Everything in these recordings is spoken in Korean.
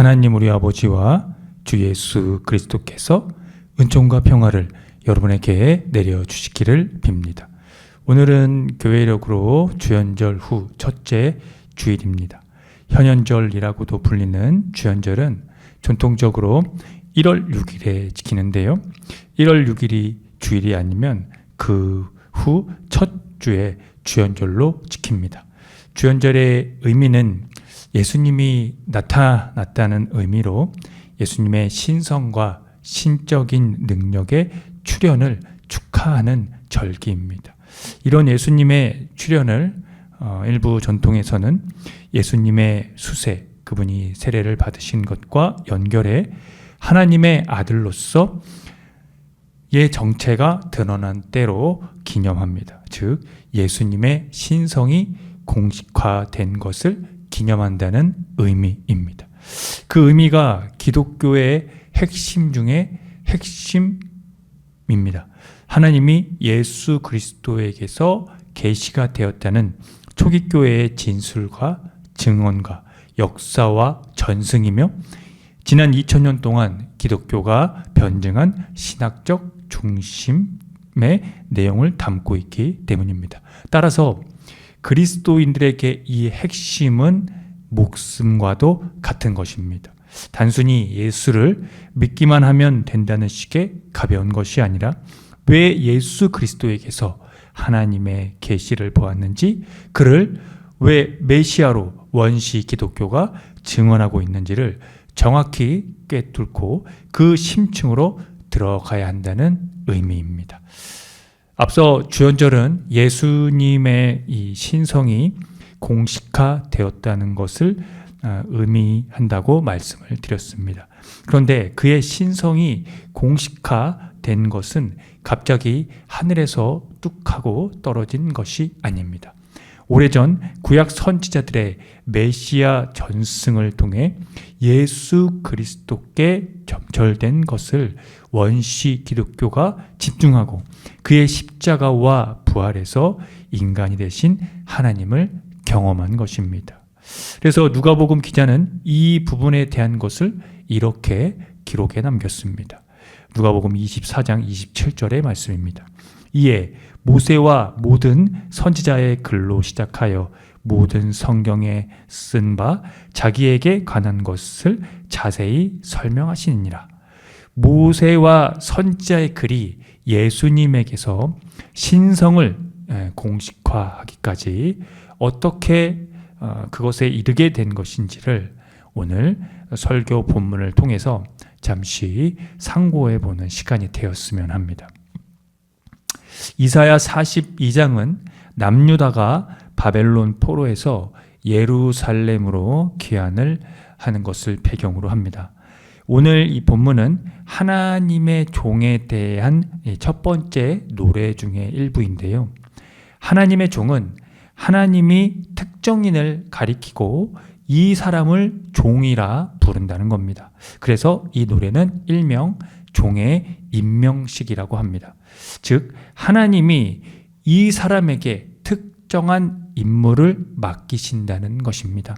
하나님 우리 아버지와 주 예수 그리스도께서 은총과 평화를 여러분에게 내려주시기를 빕니다. 오늘은 교회력으로 주연절 후 첫째 주일입니다. 현연절이라고도 불리는 주연절은 전통적으로 1월 6일에 지키는데요. 1월 6일이 주일이 아니면 그 후 첫 주에 주연절로 지킵니다. 주연절의 의미는 예수님이 나타났다는 의미로 예수님의 신성과 신적인 능력의 출현을 축하하는 절기입니다. 이런 예수님의 출현을 일부 전통에서는 예수님의 수세, 그분이 세례를 받으신 것과 연결해 하나님의 아들로서 의 정체가 드러난 때로 기념합니다. 즉 예수님의 신성이 공식화된 것을 기념한다는 의미입니다. 그 의미가 기독교의 핵심 중에 핵심입니다. 하나님이 예수 그리스도에게서 계시가 되었다는 초기 교회의 진술과 증언과 역사와 전승이며 지난 2000년 동안 기독교가 변증한 신학적 중심의 내용을 담고 있기 때문입니다. 따라서 그리스도인들에게 이 핵심은 목숨과도 같은 것입니다. 단순히 예수를 믿기만 하면 된다는 식의 가벼운 것이 아니라 왜 예수 그리스도에게서 하나님의 계시를 보았는지, 그를 왜 메시아로 원시 기독교가 증언하고 있는지를 정확히 꿰뚫고 그 심층으로 들어가야 한다는 의미입니다. 앞서 주연절은 예수님의 이 신성이 공식화되었다는 것을 의미한다고 말씀을 드렸습니다. 그런데 그의 신성이 공식화된 것은 갑자기 하늘에서 뚝 하고 떨어진 것이 아닙니다. 오래전 구약 선지자들의 메시아 전승을 통해 예수 그리스도께 점철된 것을 원시 기독교가 집중하고 그의 십자가와 부활에서 인간이 되신 하나님을 경험한 것입니다. 그래서 누가복음 기자는 이 부분에 대한 것을 이렇게 기록해 남겼습니다. 누가복음 24장 27절의 말씀입니다. 이에 모세와 모든 선지자의 글로 시작하여 모든 성경에 쓴 바 자기에게 관한 것을 자세히 설명하시니라. 모세와 선지자의 글이 예수님에게서 신성을 공식화하기까지 어떻게 그것에 이르게 된 것인지를 오늘 설교 본문을 통해서 잠시 상고해 보는 시간이 되었으면 합니다. 이사야 42장은 남유다가 바벨론 포로에서 예루살렘으로 귀환을 하는 것을 배경으로 합니다. 오늘 이 본문은 하나님의 종에 대한 첫 번째 노래 중에 일부인데요. 하나님의 종은 하나님이 특정인을 가리키고 이 사람을 종이라 부른다는 겁니다. 그래서 이 노래는 일명 종의 임명식이라고 합니다. 즉 하나님이 이 사람에게 특정한 임무를 맡기신다는 것입니다.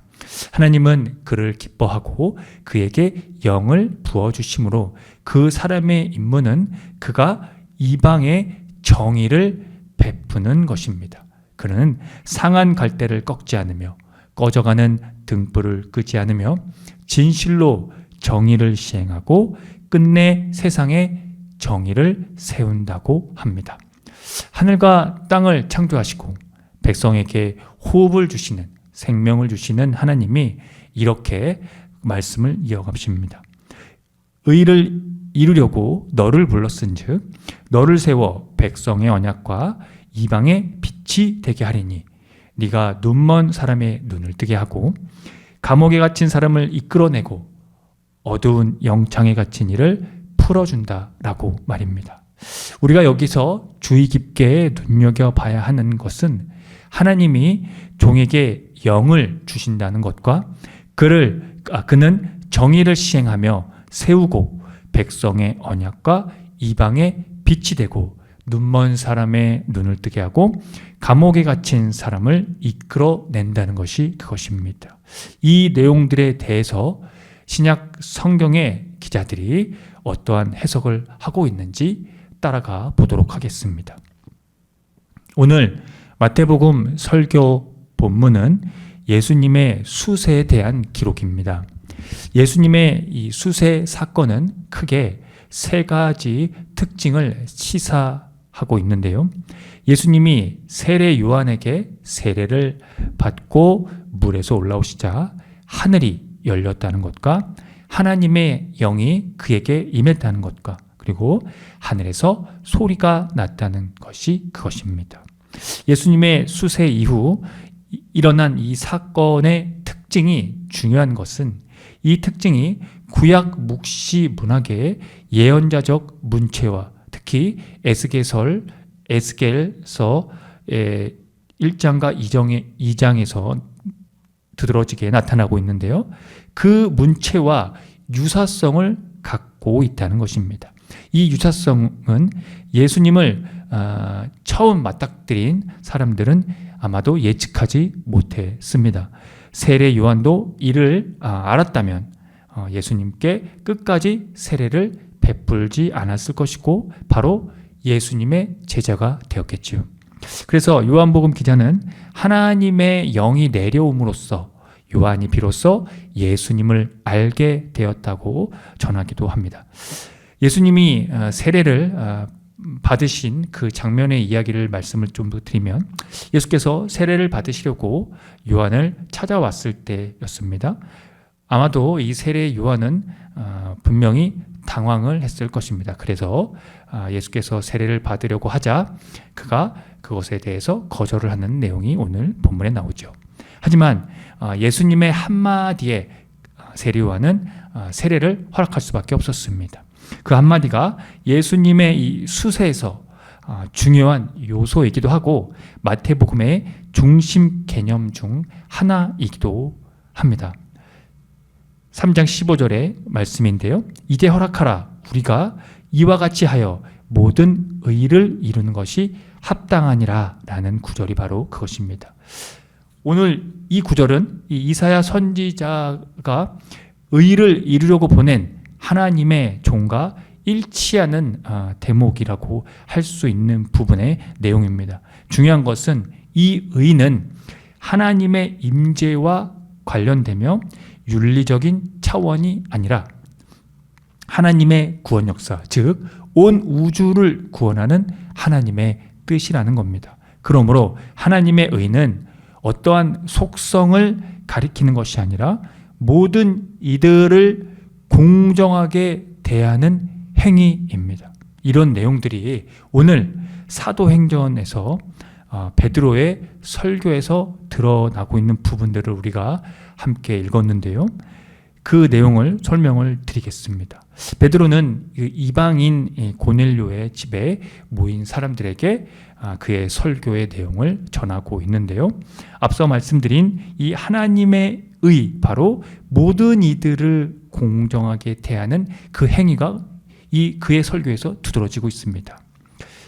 하나님은 그를 기뻐하고 그에게 영을 부어주심으로 그 사람의 임무는 그가 이방의 정의를 베푸는 것입니다. 그는 상한 갈대를 꺾지 않으며 꺼져가는 등불을 끄지 않으며 진실로 정의를 시행하고 끝내 세상에 정의를 세운다고 합니다. 하늘과 땅을 창조하시고 백성에게 호흡을 주시는, 생명을 주시는 하나님이 이렇게 말씀을 이어가십니다. 의를 이루려고 너를 불렀은즉 너를 세워 백성의 언약과 이방의 빛이 되게 하리니 네가 눈먼 사람의 눈을 뜨게 하고 감옥에 갇힌 사람을 이끌어내고 어두운 영창에 갇힌 이를 풀어준다라고 말입니다. 우리가 여기서 주의 깊게 눈여겨봐야 하는 것은 하나님이 종에게 영을 주신다는 것과 그는 정의를 시행하며 세우고 백성의 언약과 이방의 빛이 되고 눈먼 사람의 눈을 뜨게 하고 감옥에 갇힌 사람을 이끌어낸다는 것이 그것입니다. 이 내용들에 대해서 신약 성경의 기자들이 어떠한 해석을 하고 있는지 따라가 보도록 하겠습니다. 오늘 마태복음 설교 본문은 예수님의 수세에 대한 기록입니다. 예수님의 이 수세 사건은 크게 세 가지 특징을 시사하고 있는데요. 예수님이 세례 요한에게 세례를 받고 물에서 올라오시자 하늘이 열렸다는 것과 하나님의 영이 그에게 임했다는 것과 그리고 하늘에서 소리가 났다는 것이 그것입니다. 예수님의 수세 이후 일어난 이 사건의 특징이 중요한 것은 이 특징이 구약 묵시 문학의 예언자적 문체와 특히 에스겔서 1장과 2장에서 두드러지게 나타나고 있는데요. 그 문체와 유사성을 갖고 있다는 것입니다. 이 유사성은 예수님을 처음 맞닥뜨린 사람들은 아마도 예측하지 못했습니다. 세례 요한도 이를 알았다면 예수님께 끝까지 세례를 베풀지 않았을 것이고 바로 예수님의 제자가 되었겠지요. 그래서 요한복음 기자는 하나님의 영이 내려옴으로써 요한이 비로소 예수님을 알게 되었다고 전하기도 합니다. 예수님이 세례를 받으신 그 장면의 이야기를 말씀을 좀 더 드리면 예수께서 세례를 받으시려고 요한을 찾아왔을 때였습니다. 아마도 이 세례 요한은 분명히 당황을 했을 것입니다. 그래서 예수께서 세례를 받으려고 하자 그가 그것에 대해서 거절을 하는 내용이 오늘 본문에 나오죠. 하지만 예수님의 한마디에 세례 요한은 세례를 허락할 수밖에 없었습니다. 그 한마디가 예수님의 이 수세에서 중요한 요소이기도 하고 마태복음의 중심 개념 중 하나이기도 합니다. 3장 15절의 말씀인데요. 이제 허락하라 우리가 이와 같이 하여 모든 의를 이루는 것이 합당하니라 라는 구절이 바로 그것입니다. 오늘 이 구절은 이 이사야 선지자가 의를 이루려고 보낸 하나님의 종과 일치하는 대목이라고 할 수 있는 부분의 내용입니다. 중요한 것은 이 의는 하나님의 임재와 관련되며 윤리적인 차원이 아니라 하나님의 구원 역사, 즉 온 우주를 구원하는 하나님의 뜻이라는 겁니다. 그러므로 하나님의 의는 어떠한 속성을 가리키는 것이 아니라 모든 이들을 공정하게 대하는 행위입니다. 이런 내용들이 오늘 사도행전에서 베드로의 설교에서 드러나고 있는 부분들을 우리가 함께 읽었는데요. 그 내용을 설명을 드리겠습니다. 베드로는 이방인 고넬료의 집에 모인 사람들에게 그의 설교의 내용을 전하고 있는데요. 앞서 말씀드린 이 하나님의 의, 바로 모든 이들을 공정하게 대하는 그 행위가 이 그의 설교에서 두드러지고 있습니다.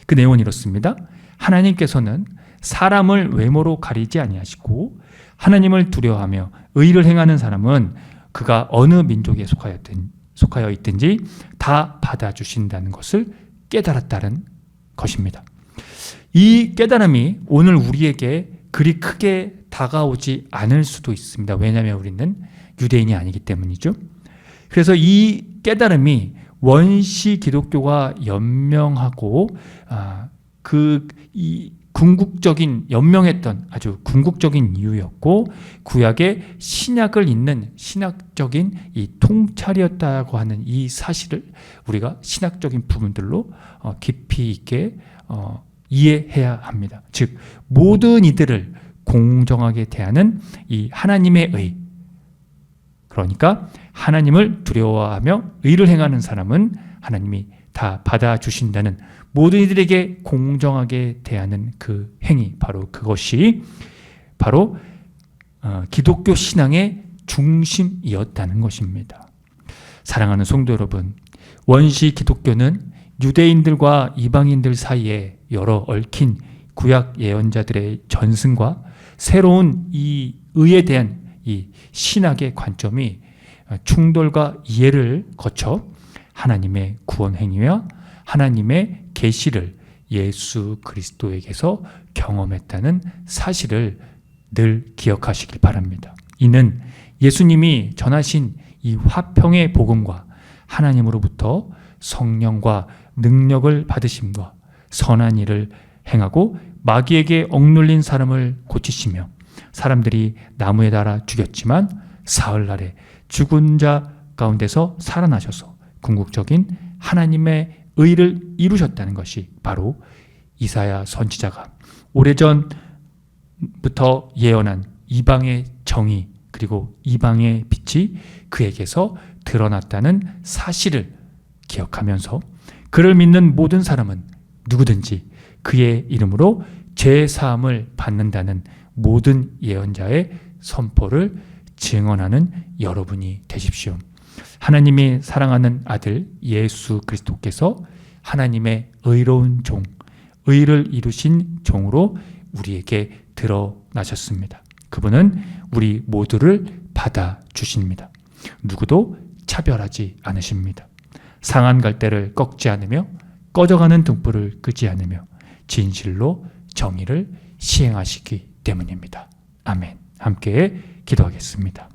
그 내용은 이렇습니다. 하나님께서는 사람을 외모로 가리지 아니하시고 하나님을 두려워하며 의를 행하는 사람은 그가 어느 민족에 속하여 있든지 다 받아주신다는 것을 깨달았다는 것입니다. 이 깨달음이 오늘 우리에게 그리 크게 다가오지 않을 수도 있습니다. 왜냐하면 우리는 유대인이 아니기 때문이죠. 그래서 이 깨달음이 원시 기독교가 연명하고 궁극적인 연명했던 아주 궁극적인 이유였고 구약의 신약을 잇는 신학적인 이 통찰이었다고 하는 이 사실을 우리가 신학적인 부분들로 깊이 있게 이해해야 합니다. 즉 모든 이들을 공정하게 대하는 이 하나님의 의, 그러니까 하나님을 두려워하며 의를 행하는 사람은 하나님이 다 받아주신다는 모든 이들에게 공정하게 대하는 그 행위, 바로 그것이 바로 기독교 신앙의 중심이었다는 것입니다. 사랑하는 성도 여러분, 원시 기독교는 유대인들과 이방인들 사이에 여러 얽힌 구약 예언자들의 전승과 새로운 이 의에 대한 이 신학의 관점이 충돌과 이해를 거쳐 하나님의 구원 행위와 하나님의 계시를 예수 그리스도에게서 경험했다는 사실을 늘 기억하시길 바랍니다. 이는 예수님이 전하신 이 화평의 복음과 하나님으로부터 성령과 능력을 받으심과 선한 일을 행하고 마귀에게 억눌린 사람을 고치시며 사람들이 나무에 달아 죽였지만 사흘날에 죽은 자 가운데서 살아나셔서 궁극적인 하나님의 의를 이루셨다는 것이 바로 이사야 선지자가 오래전부터 예언한 이방의 정의 그리고 이방의 빛이 그에게서 드러났다는 사실을 기억하면서 그를 믿는 모든 사람은 누구든지 그의 이름으로 죄사함을 받는다는 모든 예언자의 선포를 증언하는 여러분이 되십시오. 하나님이 사랑하는 아들 예수 그리스도께서 하나님의 의로운 종, 의를 이루신 종으로 우리에게 드러나셨습니다. 그분은 우리 모두를 받아주십니다. 누구도 차별하지 않으십니다. 상한 갈대를 꺾지 않으며 꺼져가는 등불을 끄지 않으며 진실로 정의를 시행하시기 때문입니다. 아멘. 함께 기도하겠습니다.